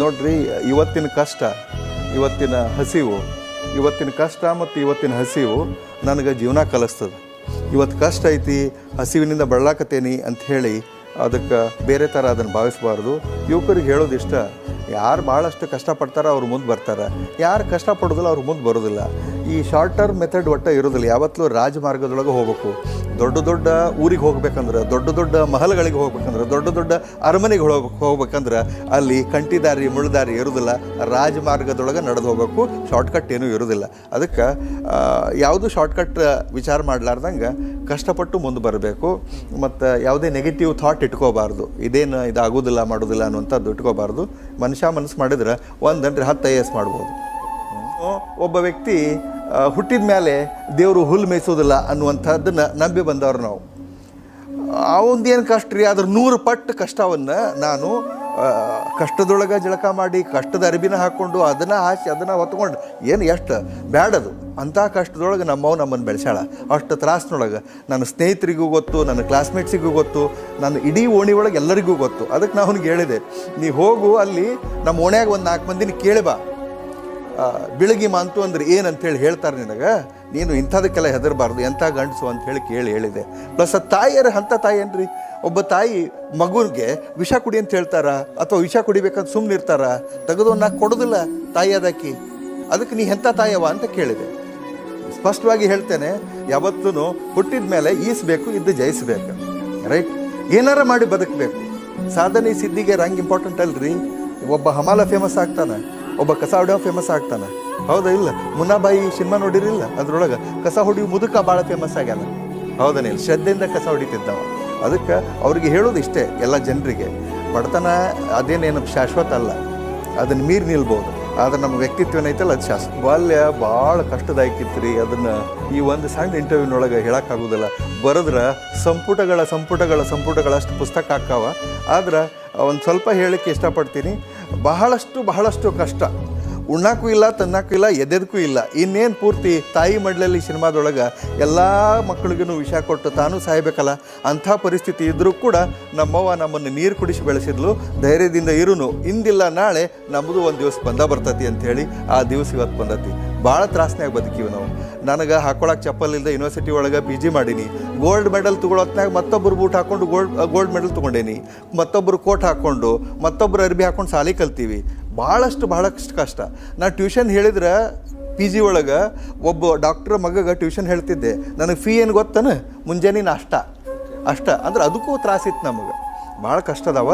ನೋಡ್ರಿ, ಇವತ್ತಿನ ಕಷ್ಟ, ಇವತ್ತಿನ ಹಸಿವು, ಇವತ್ತಿನ ಕಷ್ಟ ಮತ್ತು ಇವತ್ತಿನ ಹಸಿವು ನನಗೆ ಜೀವನ ಕಲಿಸ್ತದೆ. ಇವತ್ತು ಕಷ್ಟ ಐತಿ, ಹಸಿವಿನಿಂದ ಬಳಲಾಕತ್ತೇನಿ ಅಂತ ಹೇಳಿ ಅದಕ್ಕೆ ಬೇರೆ ಥರ ಅದನ್ನು ಭಾವಿಸಬಾರ್ದು. ಯುವಕರಿಗೆ ಹೇಳೋದು ಇಷ್ಟ, ಯಾರು ಭಾಳಷ್ಟು ಕಷ್ಟಪಡ್ತಾರೋ ಅವ್ರು ಮುಂದೆ ಬರ್ತಾರೆ, ಯಾರು ಕಷ್ಟಪಡೋದಿಲ್ಲ ಅವ್ರು ಮುಂದೆ ಬರೋದಿಲ್ಲ. ಈ ಶಾರ್ಟ್ ಟರ್ಮ್ ಮೆಥಡ್ ಒಟ್ಟು ಇರೋದಿಲ್ಲ. ಯಾವತ್ತೂ ರಾಜಮಾರ್ಗದೊಳಗೆ ಹೋಗ್ಬೇಕು. ದೊಡ್ಡ ದೊಡ್ಡ ಊರಿಗೆ ಹೋಗ್ಬೇಕಂದ್ರೆ, ದೊಡ್ಡ ದೊಡ್ಡ ಮಹಲ್ಗಳಿಗೆ ಹೋಗ್ಬೇಕಂದ್ರೆ, ದೊಡ್ಡ ದೊಡ್ಡ ಅರಮನೆಗೆ ಹೋಗ್ಬೇಕಂದ್ರೆ ಅಲ್ಲಿ ಕಂಟಿದಾರಿ ಮುಳ್ಳುದಾರಿ ಇರೋದಿಲ್ಲ. ರಾಜಮಾರ್ಗದೊಳಗೆ ನಡೆದು ಹೋಗ್ಬೇಕು. ಶಾರ್ಟ್ಕಟ್ ಏನೂ ಇರೋದಿಲ್ಲ. ಅದಕ್ಕೆ ಯಾವುದು ಶಾರ್ಟ್ಕಟ್ ವಿಚಾರ ಮಾಡಲಾರ್ದಂಗೆ ಕಷ್ಟಪಟ್ಟು ಮುಂದೆ ಬರಬೇಕು. ಮತ್ತು ಯಾವುದೇ ನೆಗೆಟಿವ್ ಥಾಟ್ ಇಟ್ಕೋಬಾರ್ದು. ಇದಾಗೋದಿಲ್ಲ ಮಾಡೋದಿಲ್ಲ ಅನ್ನುವಂಥದ್ದು ಇಟ್ಕೋಬಾರ್ದು. ಮನಸ್ಸು ಮಾಡಿದ್ರೆ 1 10 IAS ಮಾಡ್ಬೋದು. ಒಬ್ಬ ವ್ಯಕ್ತಿ ಹುಟ್ಟಿದ ಮೇಲೆ ದೇವರು ಹುಲ್ಲು ಮೇಯಿಸೋದಿಲ್ಲ ಅನ್ನುವಂಥದ್ದನ್ನು ನಂಬಿ ಬಂದವರು ನಾವು. ಅವಂದೇನು ಕಷ್ಟ ರೀ, ಅದ್ರ 100 ಪಟ್ಟು ಕಷ್ಟವನ್ನು ನಾನು ಕಷ್ಟದೊಳಗೆ ಜಳಕ ಮಾಡಿ, ಕಷ್ಟದ ಅರಿಬಿನ ಹಾಕ್ಕೊಂಡು, ಅದನ್ನು ಹಾಸಿ, ಅದನ್ನು ಹೊತ್ಕೊಂಡು, ಏನು ಎಷ್ಟು ಬ್ಯಾಡದು ಅಂಥ ಕಷ್ಟದೊಳಗೆ ನಮ್ಮನ್ನು ಬೆಳೆಸಾಳ. ಅಷ್ಟು ತ್ರಾಸಿನೊಳಗೆ ನನ್ನ ಸ್ನೇಹಿತರಿಗೂ ಗೊತ್ತು, ನನ್ನ ಕ್ಲಾಸ್ಮೇಟ್ಸಿಗೂ ಗೊತ್ತು, ನನ್ನ ಇಡೀ ಓಣಿ ಒಳಗೆ ಎಲ್ಲರಿಗೂ ಗೊತ್ತು. ಅದಕ್ಕೆ ನಾನು ಅವ್ನಿಗೆ ಹೇಳಿದೆ, ನೀ ಹೋಗು ಅಲ್ಲಿ ನಮ್ಮ ಓಣ್ಯಾಗ ಒಂದು 4 ಮಂದಿನ ಕೇಳಿ ಬಾ, ಬಿಳಗಿ ಮಾಂತು ಅಂದ್ರೆ ಏನಂತೇಳಿ ಹೇಳ್ತಾರೆ ನಿನಗೆ, ನೀನು ಇಂಥದಕ್ಕೆಲ್ಲ ಹೆದರಬಾರ್ದು, ಎಂಥ ಗಂಡಸು ಅಂಥೇಳಿ ಹೇಳಿದೆ. ಪ್ಲಸ್ ಆ ತಾಯಿಯರು ಅಂಥ ತಾಯಿ ಏನ್ರಿ, ಒಬ್ಬ ತಾಯಿ ಮಗುವಿಗೆ ವಿಷ ಕುಡಿ ಅಂತ ಹೇಳ್ತಾರ, ಅಥವಾ ವಿಷ ಕುಡಿಬೇಕಂತ ಸುಮ್ಮನೆ ಇರ್ತಾರ, ತೆಗೆದು ಕೊಡೋದಿಲ್ಲ ತಾಯಿ ಅದಕ್ಕೆ. ಅದಕ್ಕೆ ನೀ ಎಂಥ ತಾಯವ ಅಂತ ಕೇಳಿದೆ. ಸ್ಪಷ್ಟವಾಗಿ ಹೇಳ್ತೇನೆ, ಯಾವತ್ತೂ ಹುಟ್ಟಿದ ಮೇಲೆ ಈಸಬೇಕು, ಇದ್ದು ಜಯಿಸಬೇಕು. ರೈಟ್, ಏನಾರ ಮಾಡಿ ಬದುಕಬೇಕು. ಸಾಧನೆ ಸಿದ್ಧಿಗೆ ರಂಗ್ ಇಂಪಾರ್ಟೆಂಟ್ ಅಲ್ರಿ. ಒಬ್ಬ ಹಮಾಲ ಫೇಮಸ್ ಆಗ್ತಾನೆ, ಒಬ್ಬ ಕಸ ಹೊಡೆಯೋ ಫೇಮಸ್ ಆಗ್ತಾನೆ, ಹೌದಾ ಇಲ್ಲ? ಮುನ್ನಾಬಾಯಿ ಸಿನಿಮಾ ನೋಡಿರಿಲ್ಲ, ಅದ್ರೊಳಗೆ ಕಸ ಹೊಡಿಯೋ ಮುದುಕ ಭಾಳ ಫೇಮಸ್ ಆಗ್ಯಾನ, ಹೌದನೇ ಇಲ್ಲ? ಶ್ರದ್ಧೆಯಿಂದ ಕಸ ಹೊಡಿತಿದ್ದವ. ಅದಕ್ಕೆ ಅವ್ರಿಗೆ ಹೇಳೋದು ಇಷ್ಟೇ, ಎಲ್ಲ ಜನರಿಗೆ, ಬಡತನ ಅದೇನೇನು ಶಾಶ್ವತ ಅಲ್ಲ, ಅದನ್ನು ಮೀರಿ ನಿಲ್ಬೋದು. ಆದರೆ ನಮ್ಮ ವ್ಯಕ್ತಿತ್ವ ಏನೈತಲ್ಲ ಅದು ಶಾಶ್ವತ. ಬಾಲ್ಯ ಭಾಳ ಕಷ್ಟದಾಯಕಿತ್ತು ರೀ. ಅದನ್ನು ಈ ಒಂದು ಸಣ್ಣ ಇಂಟರ್ವ್ಯೂನೊಳಗೆ ಹೇಳೋಕ್ಕಾಗೋದಿಲ್ಲ. ಬರೆದ್ರೆ ಸಂಪುಟಗಳಷ್ಟು ಪುಸ್ತಕ ಹಾಕಾವ. ಆದ್ರೆ ಒಂದು ಸ್ವಲ್ಪ ಹೇಳೋಕ್ಕೆ ಇಷ್ಟಪಡ್ತೀನಿ. ಬಹಳಷ್ಟು ಕಷ್ಟ. ಉಣ್ಣಕ್ಕೂ ಇಲ್ಲ, ತನ್ನಕ್ಕೂ ಇಲ್ಲ, ಎದೆದಕ್ಕೂ ಇಲ್ಲ. ಇನ್ನೇನು ಪೂರ್ತಿ ತಾಯಿ ಮಡ್ಲಲ್ಲಿ ಸಿನಿಮಾದೊಳಗೆ ಎಲ್ಲ ಮಕ್ಕಳಿಗೂ ವಿಷ ಕೊಟ್ಟು ತಾನೂ ಸಾಯ್ಬೇಕಲ್ಲ, ಅಂಥ ಪರಿಸ್ಥಿತಿ ಇದ್ದರೂ ಕೂಡ ನಮ್ಮವ್ವ ನಮ್ಮನ್ನು ನೀರು ಕುಡಿಸಿ ಬೆಳೆಸಿದ್ಲು. ಧೈರ್ಯದಿಂದ ಇರುನು, ಇಂದಿಲ್ಲ ನಾಳೆ ನಮ್ಮದು ಒಂದು ದಿವಸ ಬರ್ತೈತಿ ಅಂಥೇಳಿ ಆ ದಿವಸ ಇವತ್ತು ಬಂದತಿ. ಭಾಳ ತ್ರಾಸನ್ಯಾಗ ಬದುಕೀವಿ ನಾವು. ನನಗೆ ಹಾಕೊಳಕ್ಕೆ ಚಪ್ಪಲ್ ಇಲ್ಲದೆ ಯೂನಿವರ್ಸಿಟಿ ಒಳಗೆ PG ಮಾಡೀನಿ. ಗೋಲ್ಡ್ ಮೆಡಲ್ ತೊಗೊಳತ್ನಾಗ ಮತ್ತೊಬ್ಬರು ಬೂಟ್ ಹಾಕ್ಕೊಂಡು ಗೋಲ್ಡ್ ಮೆಡಲ್ ತೊಗೊಂಡೇನಿ. ಮತ್ತೊಬ್ಬರು ಕೋಟ್ ಹಾಕ್ಕೊಂಡು, ಮತ್ತೊಬ್ಬರು ಅರ್ಬಿ ಹಾಕ್ಕೊಂಡು ಶಾಲೆ ಕಲ್ತೀವಿ. ಭಾಳಷ್ಟು ಕಷ್ಟ. ನಾನು ಟ್ಯೂಷನ್ ಹೇಳಿದ್ರೆ PG ಒಳಗೆ ಒಬ್ಬ ಡಾಕ್ಟ್ರ ಮಗಗೆ ಟ್ಯೂಷನ್ ಹೇಳ್ತಿದ್ದೆ. ನನಗೆ ಫೀ ಏನು ಗೊತ್ತಾನ? ಮುಂಜಾನೆ ಅಷ್ಟ ಅಂದ್ರೆ ಅದಕ್ಕೂ ತ್ರಾಸಿತ್ತು ನಮಗೆ. ಭಾಳ ಕಷ್ಟ ಅದಾವ.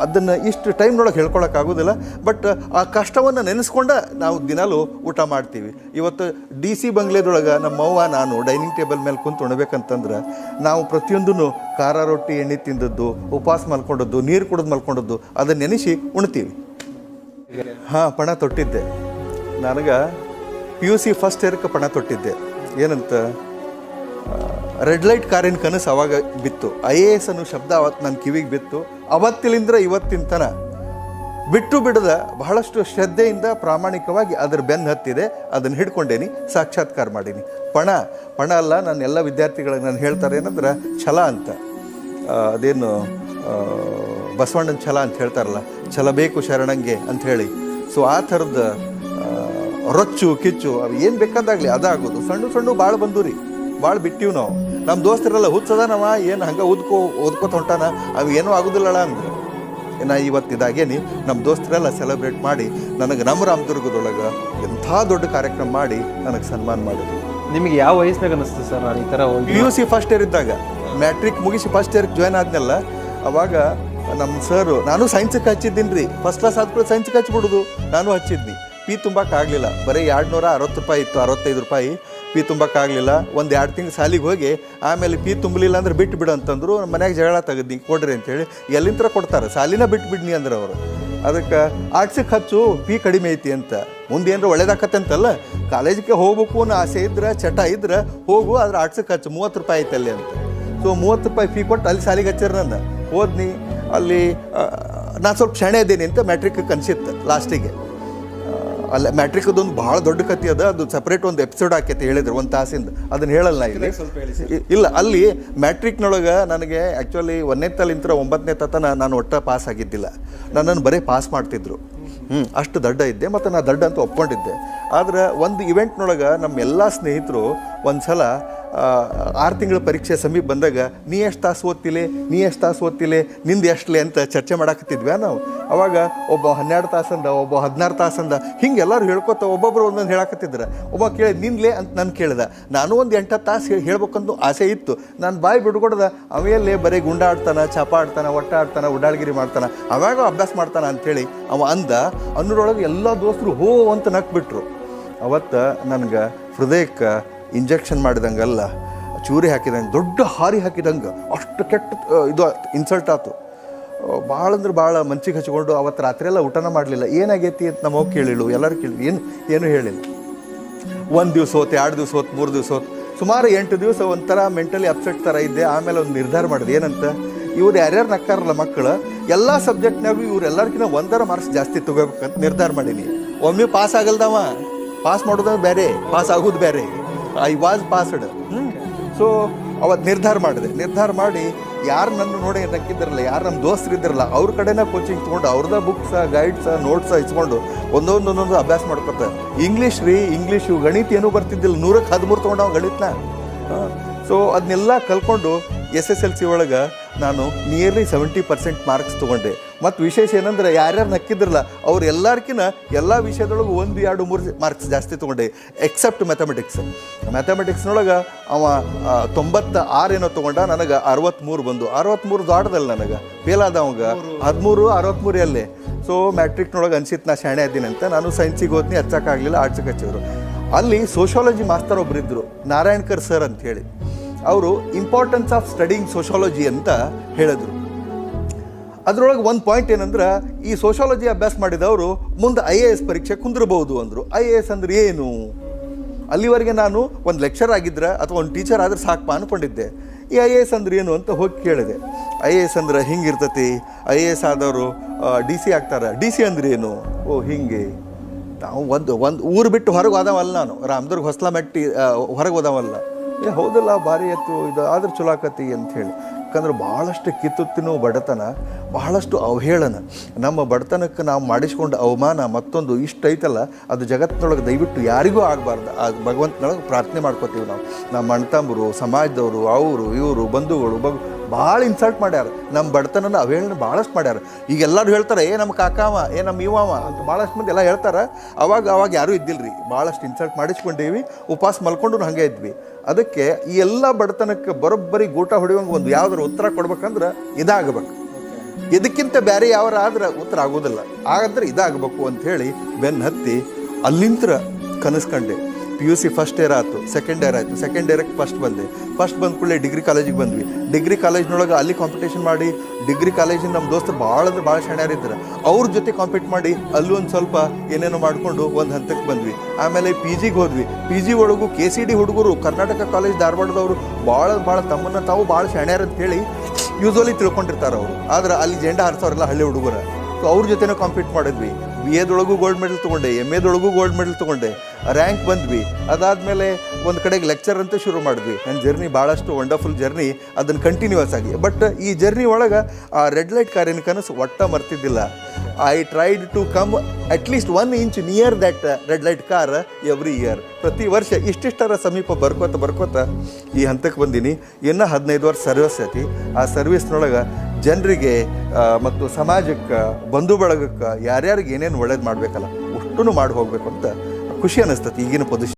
ಅದನ್ನು ಇಷ್ಟು ಟೈಮ್ನೊಳಗೆ ಹೇಳ್ಕೊಳಕ್ಕಾಗೋದಿಲ್ಲ. ಬಟ್ ಆ ಕಷ್ಟವನ್ನು ನೆನೆಸ್ಕೊಂಡು ನಾವು ದಿನಾಲೂ ಊಟ ಮಾಡ್ತೀವಿ. ಇವತ್ತು DC ಬಂಗ್ಲೆದೊಳಗೆ ನಮ್ಮವ್ವ ನಾನು ಡೈನಿಂಗ್ ಟೇಬಲ್ ಮೇಲೆ ಕುಂತು ಉಣ್ಬೇಕಂತಂದ್ರೆ ನಾವು ಪ್ರತಿಯೊಂದೂ ಖಾರ ರೊಟ್ಟಿ, ಎಣ್ಣೆ ತಿಂದದ್ದು, ಉಪವಾಸ ಮಲ್ಕೊಂಡದ್ದು, ನೀರು ಕುಡಿದು ಮಲ್ಕೊಂಡದ್ದು, ಅದನ್ನು ನೆನೆಸಿ ಉಣ್ತೀವಿ. ಪಣ ತೊಟ್ಟಿದ್ದೆ. ನನಗೆ PUC ಫಸ್ಟ್ ಇಯರ್ಗೆ ಪಣ ತೊಟ್ಟಿದ್ದೆ. ಏನಂತ, ರೆಡ್ ಲೈಟ್ ಕಾರಿನ ಕನಸು ಅವಾಗ ಬಿತ್ತು. IAS ಅನ್ನೋ ಶಬ್ದ ಅವತ್ತು ನನ್ನ ಕಿವಿಗೆ ಬಿತ್ತು. ಅವತ್ತಿಲಿಂದ ಇವತ್ತಿನ ತನ ಬಿಟ್ಟು ಬಿಡದ ಬಹಳಷ್ಟು ಶ್ರದ್ಧೆಯಿಂದ ಪ್ರಾಮಾಣಿಕವಾಗಿ ಅದರ ಬೆನ್ನು ಹತ್ತಿದೆ. ಅದನ್ನು ಹಿಡ್ಕೊಂಡೇನಿ, ಸಾಕ್ಷಾತ್ಕಾರ ಮಾಡೀನಿ. ಪಣ ಅಲ್ಲ. ನಾನು ಎಲ್ಲ ವಿದ್ಯಾರ್ಥಿಗಳಿಗೆ ನಾನು ಹೇಳ್ತಾರೆ ಏನಂದ್ರೆ ಛಲ ಅಂತ. ಅದೇನು ಬಸವಣ್ಣನ ಛಲ ಅಂತ ಹೇಳ್ತಾರಲ್ಲ, ಛಲ ಬೇಕು ಶರಣಂಗೆ ಅಂಥೇಳಿ. ಸೊ ಆ ಥರದ ರೊಚ್ಚು ಕಿಚ್ಚು ಅವು ಏನು ಬೇಕಾದಾಗಲಿ ಅದಾಗೋದು. ಸಣ್ಣ ಭಾಳ ಬಂದು ರೀ, ಭಾಳ ಬಿಟ್ಟಿವಿ ನಾವು. ನಮ್ಮ ದೋಸ್ತರೆಲ್ಲ ಹುಚ್ಚದಾನವ, ಏನು ಹಂಗೆ ಓದ್ಕೋತ ಹೊಂಟಾನ, ಅವು ಏನೂ ಆಗೋದಿಲ್ಲಳ ಅಂದ್ರೆ. ನಾ ಇವತ್ತಿದಾಗೇನಿ ನಮ್ಮ ದೋಸ್ತರೆಲ್ಲ ಸೆಲೆಬ್ರೇಟ್ ಮಾಡಿ ನನಗೆ ನಮ್ಮ ರಾಮದುರ್ಗದೊಳಗೆ ಎಂಥ ದೊಡ್ಡ ಕಾರ್ಯಕ್ರಮ ಮಾಡಿ ನನಗೆ ಸನ್ಮಾನ ಮಾಡಿದ್ರು. ನಿಮಗೆ ಯಾವ ವಯಸ್ಸಿನಾಗ ಅನಿಸ್ತು ಸರ್ ನಾನು ಈ ಥರ PUC ಫಸ್ಟ್ ಇಯರ್ ಇದ್ದಾಗ? ಮ್ಯಾಟ್ರಿಕ್ ಮುಗಿಸಿ ಫಸ್ಟ್ ಇಯರ್ಗೆ ಜಾಯ್ನ್ ಆದ್ನಲ್ಲ, ಅವಾಗ ನಮ್ಮ ಸರು, ನಾನು ಸೈನ್ಸಿಗೆ ಹಚ್ಚಿದ್ದೀನಿ ರೀ. ಫಸ್ಟ್ ಕ್ಲಾಸ್ ಆದ್ಮೇಲೆ ಸೈನ್ಸಿಗೆ ಹಚ್ಬಿಡೋದು. ನಾನು ಹಚ್ಚಿದ್ನಿ. ಫೀ ತುಂಬಕ್ಕಾಗಲಿಲ್ಲ. ಬರೀ 260 ರೂಪಾಯಿ ಇತ್ತು, 65 ರೂಪಾಯಿ ಫೀ ತುಂಬಕ್ಕಾಗಲಿಲ್ಲ. 1-2 ತಿಂಗಳು ಸಾಲಿಗೆ ಹೋಗಿ ಆಮೇಲೆ ಫೀ ತುಂಬಲಿಲ್ಲ ಅಂದ್ರೆ ಬಿಟ್ಟು ಬಿಡು ಅಂತಂದರು. ನಮ್ಮ ಮನ್ಯಾಗ ಜಗಳ ತೆಗೆದ್ನಿ, ಕೊಡ್ರಿ ಅಂತೇಳಿ. ಎಲ್ಲಿಂದ ಕೊಡ್ತಾರೆ? ಸಾಲಿನ ಬಿಟ್ಟು ಬಿಡ್ನಿ ಅಂದ್ರೆ ಅವರು. ಅದಕ್ಕೆ ಆರ್ಟ್ಸಿಗೆ ಹಚ್ಚು, ಫೀ ಕಡಿಮೆ ಐತಿ ಅಂತ. ಮುಂದೆ ಏನಾರ ಒಳ್ಳೇದಾಕತ್ತೆ ಅಂತಲ್ಲ, ಕಾಲೇಜಿಗೆ ಹೋಗ್ಬೇಕು ಅನ್ನೋ ಆಸೆ ಇದ್ರೆ, ಚಟ ಇದ್ರೆ ಹೋಗು, ಆದ್ರೆ ಆರ್ಟ್ಸಿಗೆ ಹಚ್ಚು, 30 ರೂಪಾಯಿ ಐತೆ ಅಲ್ಲಿ ಅಂತ. ಸೊ 30 ರೂಪಾಯಿ ಫೀ ಕೊಟ್ಟು ಅಲ್ಲಿ ಸಾಲಿಗೆ ಹಚ್ಚಿರ. ನನ್ನ ಹೋದ್ನಿ. ಅಲ್ಲಿ ನಾನು ಸ್ವಲ್ಪ ಕ್ಷಣೆ ಇದ್ದೀನಿ ಅಂತ ಮ್ಯಾಟ್ರಿಕ್ ಕನ್ಸಿತ್ತು ಲಾಸ್ಟಿಗೆ. ಅಲ್ಲ, ಮ್ಯಾಟ್ರಿಕ್ದೊಂದು ಭಾಳ ದೊಡ್ಡ ಕಥೆ ಅದ. ಅದು ಸಪ್ರೇಟ್ ಒಂದು ಎಪಿಸೋಡ್ ಹಾಕೈತೆ, ಹೇಳಿದ್ರು 1 ತಾಸಿಂದ. ಅದನ್ನು ಹೇಳಲ್ಲ ಇಲ್ಲಿ. ಇಲ್ಲ, ಅಲ್ಲಿ ಮ್ಯಾಟ್ರಿಕ್ನೊಳಗೆ ನನಗೆ ಆ್ಯಕ್ಚುಲಿ 1ನೇ ತಲಿಂತ್ರ 9ನೇ ತನ ನಾನು ಒಟ್ಟು ಪಾಸ್ ಆಗಿದ್ದಿಲ್ಲ. ನನ್ನನ್ನು ಬರೀ ಪಾಸ್ ಮಾಡ್ತಿದ್ರು. ಅಷ್ಟು ದಡ್ಡ ಇದ್ದೆ ಮತ್ತು ನಾನು ದಡ್ಡ ಅಂತ ಒಪ್ಕೊಂಡಿದ್ದೆ. ಆದರೆ ಒಂದು ಇವೆಂಟ್ನೊಳಗೆ ನಮ್ಮ ಎಲ್ಲ ಸ್ನೇಹಿತರು ಒಂದು ಸಲ 6 ತಿಂಗಳ ಪರೀಕ್ಷೆ ಸಮೀಪ ಬಂದಾಗ ನೀ ಎಷ್ಟು ತಾಸು ಓದ್ತಿಲೆ ನಿಂದು ಎಷ್ಟಲೆ ಅಂತ ಚರ್ಚೆ ಮಾಡಾಕತ್ತಿದ್ವಿ ನಾವು. ಅವಾಗ ಒಬ್ಬ 12 ತಾಸಂದ, ಒಬ್ಬ 16 ತಾಸಂದ, ಹಿಂಗೆ ಎಲ್ಲರೂ ಹೇಳ್ಕೊತ ಒಬ್ಬೊಬ್ಬರು ಒಂದೊಂದು ಹೇಳಾಕತ್ತಿದ್ರು. ಒಬ್ಬ ಕೇಳಿ ನಿನ್ಲೆ ಅಂತ ನಾನು ಕೇಳಿದೆ. ನಾನು ಒಂದು 8 ತಾಸು ಹೇಳ್ಬೇಕಂತ ಆಸೆ ಇತ್ತು. ನಾನು ಬಾಯಿ ಬಿಡ್ಕೊಡ್ದೆ ಆಮೇಲೆ ಬರೀ ಗುಂಡ ಆಡ್ತಾನೆ, ಚಾಪ ಆಡ್ತಾನೆ, ಒಟ್ಟ ಆಡ್ತಾನೆ, ಉಡಾಳ್ಗಿರಿ ಮಾಡ್ತಾನೆ, ಅವಾಗ ಅಭ್ಯಾಸ ಮಾಡ್ತಾನೆ ಅಂಥೇಳಿ ಅವ ಅಂದ. ಅನ್ನೋರೊಳಗೆ ಎಲ್ಲ ದೋಸ್ತರು ಹೋ ಅಂತ ನಕ್ಬಿಟ್ರು. ಅವತ್ತು ನನಗೆ ಹೃದಯಕ್ಕೆ ಇಂಜೆಕ್ಷನ್ ಮಾಡಿದಂಗಲ್ಲ, ಚೂರಿ ಹಾಕಿದಂಗೆ, ದೊಡ್ಡ ಹಾರಿ ಹಾಕಿದಂಗೆ, ಅಷ್ಟು ಕೆಟ್ಟ ಇದು ಇನ್ಸಲ್ಟ್ ಆಯ್ತು. ಭಾಳ ಅಂದ್ರೆ ಭಾಳ ಮನ್ಸಿಗೆ ಹಚ್ಕೊಂಡು ಅವತ್ತು ರಾತ್ರಿ ಎಲ್ಲ ಊಟನ ಮಾಡಲಿಲ್ಲ. ಏನಾಗೈತಿ ಅಂತ ನಮ್ಮ ಹೋಗಿ ಕೇಳಿಳು, ಎಲ್ಲರೂ ಕೇಳಿ ಏನು ಹೇಳಿಲ್ಲ. 1 ದಿವಸ ಹೋತು, 2 ದಿವಸ ಹೋತು, 3 ದಿವಸ ಹೋತು, ಸುಮಾರು 8 ದಿವಸ ಒಂಥರ ಮೆಂಟಲಿ ಅಪ್ಸೆಟ್ ಥರ ಇದ್ದೆ. ಆಮೇಲೆ ಒಂದು ನಿರ್ಧಾರ ಮಾಡಿದೆ. ಏನಂತ, ಇವ್ರು ಯಾರ್ಯಾರು ನಕ್ಕಾರಲ್ಲ ಮಕ್ಕಳು, ಎಲ್ಲ ಸಬ್ಜೆಕ್ಟ್ನಾಗೂ ಇವ್ರು ಎಲ್ಲರಿಗಿಂತ 1 ಮಾರ್ಕ್ಸ್ ಜಾಸ್ತಿ ತೊಗೋಬೇಕಂತ ನಿರ್ಧಾರ ಮಾಡೀನಿ. ಒಮ್ಮೆ ಪಾಸ್ ಆಗಲ್ದವ, ಪಾಸ್ ಮಾಡೋದು ಬೇರೆ, ಪಾಸ್ ಆಗೋದು ಬೇರೆ. I was passed. ಸೊ ಅವತ್ತು ನಿರ್ಧಾರ ಮಾಡಿ ಯಾರು ನನ್ನ ನೋಡಿ ನಕ್ಕಿದ್ರಲ್ಲ, ಯಾರು ನಮ್ಮ ದೋಸ್ತರು ಇದ್ರಲ್ಲ, ಅವ್ರ ಕಡೆನ ಕೋಚಿಂಗ್ ತೊಗೊಂಡು ಅವ್ರದ್ದು ಬುಕ್ಸ, ಗೈಡ್ಸ, ನೋಟ್ಸ ಇಸ್ಕೊಂಡು ಒಂದೊಂದು ಅಭ್ಯಾಸ ಮಾಡ್ಕೊತ. ಇಂಗ್ಲೀಷು ಗಣಿತ ಏನೂ ಬರ್ತಿದ್ದಿಲ್ಲ, 100ಕ್ಕೆ 13 ತೊಗೊಂಡು ಅವ್ನು ಗಣಿತನ. ಸೊ ಅದನ್ನೆಲ್ಲ ಕಲ್ಕೊಂಡು SSLC ಒಳಗೆ ನಾನು ನಿಯರ್ಲಿ 70% ಮಾರ್ಕ್ಸ್ ತೊಗೊಂಡೆ. ಮತ್ತು ವಿಶೇಷ ಏನಂದ್ರೆ ಯಾರ್ಯಾರು ನಕ್ಕಿದ್ರಲ್ಲ ಅವ್ರು ಎಲ್ಲರಿಗಿನ ಎಲ್ಲ ವಿಷಯದೊಳಗೆ 1, 2, 3 ಮಾರ್ಕ್ಸ್ ಜಾಸ್ತಿ ತೊಗೊಂಡೆ, ಎಕ್ಸೆಪ್ಟ್ ಮ್ಯಾಥಮೆಟಿಕ್ಸ್ನೊಳಗೆ ಅವ 96 ಏನೋ ತೊಗೊಂಡ, ನನಗೆ 63 ಬಂದು. 63 ದಾಟದಲ್ಲ ನನಗೆ, ಫೇಲಾದ ಅವಾಗ 13, 63 ಅಲ್ಲೇ. ಸೊ ಮ್ಯಾಟ್ರಿಕ್ನೊಳಗೆ ಅನ್ಸಿತ್ತು ನಾ ಶಾಣೆ ಇದ್ದೀನಿ ಅಂತ. ನಾನು ಸೈನ್ಸಿಗೆ ಓದ್ನಿ, ಹಚ್ಚಕ್ಕಾಗಲಿಲ್ಲ, ಆರ್ಟ್ಸಿಗೆ ಹಚ್ಚಿದ್ರು. ಅಲ್ಲಿ ಸೋಷಾಲಜಿ ಮಾಸ್ತರ್ ಒಬ್ಬರಿದ್ದರು, ನಾರಾಯಣ್ಕರ್ ಸರ್ ಅಂಥೇಳಿ. ಅವರು ಇಂಪಾರ್ಟೆನ್ಸ್ ಆಫ್ ಸ್ಟಡಿಂಗ್ ಸೋಷಾಲಜಿ ಅಂತ ಹೇಳಿದ್ರು. ಅದರೊಳಗೆ ಒಂದು ಪಾಯಿಂಟ್ ಏನಂದ್ರೆ, ಈ ಸೋಷಾಲಜಿ ಅಭ್ಯಾಸ ಮಾಡಿದವರು ಮುಂದೆ IAS ಪರೀಕ್ಷೆ ಕುಂದಿರಬಹುದು ಅಂದರು. IAS ಅಂದ್ರೆ ಏನು? ಅಲ್ಲಿವರೆಗೆ ನಾನು ಒಂದು ಲೆಕ್ಚರ್ ಆಗಿದ್ರೆ ಅಥವಾ ಒಂದು ಟೀಚರ್ ಆದರೆ ಸಾಕಪ್ಪ ಅಂದ್ಕೊಂಡಿದ್ದೆ. ಈ IAS ಅಂದ್ರೆ ಏನು ಅಂತ ಹೋಗಿ ಕೇಳಿದೆ. IAS ಅಂದ್ರೆ ಹಿಂಗಿರ್ತತಿ, IAS ಆದವರು DC ಆಗ್ತಾರೆ. DC ಅಂದ್ರೆ ಏನು? ಓ ಹಿಂಗೆ. ನಾವು ಒಂದು ಊರು ಬಿಟ್ಟು ಹೊರಗೆ ಹೋದವಲ್ಲ, ನಾನು ರಾಮದುರ್ಗ ಹೊಸ್ಲಾ ಮೆಟ್ಟಿ ಹೊರಗೆ ಹೋದವಲ್ಲ. ಹೌದಲ್ಲ, ಭಾರಿ ಎತ್ತು ಇದು ಆದ್ರೆ ಚಲೋ ಆಕತಿ ಅಂಥೇಳಿ. ಯಾಕಂದ್ರೆ ಭಾಳಷ್ಟು ಕಿತ್ತುತ್ತಿನೋ ಬಡತನ, ಬಹಳಷ್ಟು ಅವಹೇಳನ, ನಮ್ಮ ಬಡತನಕ್ಕೆ ನಾವು ಮಾಡಿಸ್ಕೊಂಡು ಅವಮಾನ ಮತ್ತೊಂದು ಇಷ್ಟು ಐತಲ್ಲ, ಅದು ಜಗತ್ತಿನೊಳಗೆ ದಯವಿಟ್ಟು ಯಾರಿಗೂ ಆಗಬಾರ್ದು. ಆ ಭಗವಂತನೊಳಗೆ ಪ್ರಾರ್ಥನೆ ಮಾಡ್ಕೋತೀವಿ ನಾವು. ನಮ್ಮ ಅಣ್ತಂಬರು, ಸಮಾಜದವರು, ಅವರು ಇವರು ಬಂಧುಗಳು ಭಾಳ ಇನ್ಸಲ್ಟ್ ಮಾಡ್ಯಾರ. ನಮ್ಮ ಬಡತನನ ಅವಹೇಳನ ಭಾಳಷ್ಟು ಮಾಡ್ಯಾರ. ಈಗ ಎಲ್ಲರೂ ಹೇಳ್ತಾರೆ, ನಮ್ಮ ಕಾಕಾವ, ನಮ್ಮ ಇವಾವ ಅಂತ ಭಾಳಷ್ಟು ಮಂದಿ ಎಲ್ಲ ಹೇಳ್ತಾರೆ. ಅವಾಗ ಯಾರೂ ಇದ್ದಿಲ್ಲ ರೀ, ಭಾಳಷ್ಟು ಇನ್ಸಲ್ಟ್ ಮಾಡಿಸ್ಕೊಂಡೀವಿ, ಉಪವಾಸ ಮಲ್ಕೊಂಡು ಹಾಗೆ ಇದ್ವಿ. ಅದಕ್ಕೆ ಈ ಎಲ್ಲ ಬಡತನಕ್ಕೆ ಬರೋಬ್ಬರಿ ಗೂಟ ಹೊಡೆಯುವಂಗೆ ಒಂದು ಯಾವ್ದಾರು ಉತ್ತರ ಕೊಡ್ಬೇಕಂದ್ರೆ ಇದಾಗಬೇಕು. ಇದಕ್ಕಿಂತ ಬೇರೆ ಯಾವ್ದಾರ ಆದ್ರೆ ಉತ್ತರ ಆಗೋದಿಲ್ಲ. ಹಾಗಾದ್ರೆ ಇದಾಗಬೇಕು ಅಂಥೇಳಿ ಬೆನ್ನು ಹತ್ತಿ ಅಲ್ಲಿಂತ್ರ ಕನಸ್ಕಂಡೆ. PUC ಫಸ್ಟ್ ಇಯರ್ ಆಯಿತು, ಸೆಕೆಂಡ್ ಇಯರ್ ಆಯಿತು, ಸೆಕೆಂಡ್ ಇಯರ್ಗೆ ಫಸ್ಟ್ ಬಂದೆ. ಫಸ್ಟ್ ಬಂದ ಕೂಡಲೇ ಡಿಗ್ರಿ ಕಾಲೇಜಿಗೆ ಬಂದ್ವಿ. ಡಿಗ್ರಿ ಕಾಲೇಜ್ನೊಳಗೆ ಅಲ್ಲಿ ಕಾಂಪಿಟೇಷನ್ ಮಾಡಿ, ಡಿಗ್ರಿ ಕಾಲೇಜಿನ ನಮ್ಮ ದೋಸ್ತರು ಭಾಳ ಶಾಣ್ಯಾರಿದ್ರು, ಅವ್ರ ಜೊತೆ ಕಾಂಪೀಟ್ ಮಾಡಿ ಅಲ್ಲೂ ಒಂದು ಸ್ವಲ್ಪ ಏನೇನೋ ಮಾಡಿಕೊಂಡು ಒಂದು ಹಂತಕ್ಕೆ ಬಂದ್ವಿ. ಆಮೇಲೆ PGಗೆ ಹೋದ್ವಿ. PG ಒಳಗೂ KCD ಹುಡುಗರು, ಕರ್ನಾಟಕ ಕಾಲೇಜ್ ಧಾರವಾಡದವರು ಭಾಳ ತಮ್ಮನ್ನು ತಾವು ಭಾಳ ಶಾಣ್ಯಾರ ಅಂತ ಹೇಳಿ ಯೂಸ್ವಲಿ ತಿಳ್ಕೊಂಡಿರ್ತಾರೆ ಅವರು. ಆದ್ರೆ ಅಲ್ಲಿ ಜೆಂಡ ಹಾರಿಸೋರೆಲ್ಲ ಹಳ್ಳಿ ಹುಡುಗರು. ಸೊ ಅವ್ರ ಜೊತೆನೂ ಕಾಂಪೀಟ್ ಮಾಡಿದ್ವಿ. BAದೊಳಗೂ ಗೋಲ್ಡ್ ಮೆಡಲ್ ತೊಗೊಂಡೆ, MAದೊಳಗೂ ಗೋಲ್ಡ್ ಮೆಡಲ್ ತೊಗೊಂಡೆ, ರ್ಯಾಂಕ್ ಬಂದ್ವಿ. ಅದಾದಮೇಲೆ ಒಂದು ಕಡೆಗೆ ಲೆಕ್ಚರ್ ಅಂತ ಶುರು ಮಾಡಿದ್ವಿ. ನನ್ನ ಜರ್ನಿ ಭಾಳಷ್ಟು ವಂಡರ್ಫುಲ್ ಜರ್ನಿ, ಅದನ್ನು ಕಂಟಿನ್ಯೂಸ್ ಆಗಿ. ಬಟ್ ಈ ಜರ್ನಿ ಒಳಗೆ ಆ ರೆಡ್ ಲೈಟ್ ಕಾರಿನ ಕನಸು ಒಟ್ಟ ಮರ್ತಿದ್ದಿಲ್ಲ. I tried to come at least 1 inch near that red light car every year. ಪ್ರತಿ ವರ್ಷ ಇಷ್ಟಿಷ್ಟರ ಸಮೀಪ ಬರ್ಕೋತ ಈ ಹಂತಕ್ಕೆ ಬಂದೀನಿ. ಇನ್ನೂ 15 ವರ್ಷ ಸರ್ವಿಸ್ ಐತಿ. ಆ ಸರ್ವಿಸ್ನೊಳಗೆ ಜನರಿಗೆ ಮತ್ತು ಸಮಾಜಕ್ಕೆ, ಬಂಧು ಬಳಗಕ್ಕೆ, ಯಾರ್ಯಾರಿಗೆ ಏನೇನು ಒಳ್ಳೇದು ಮಾಡಬೇಕಲ್ಲ ಅಷ್ಟೂ ಮಾಡಿ ಹೋಗಬೇಕು ಅಂತ ಖುಷಿ ಅನ್ನಿಸ್ತತಿ ಈಗಿನ ಪೊಸಿಷನ್.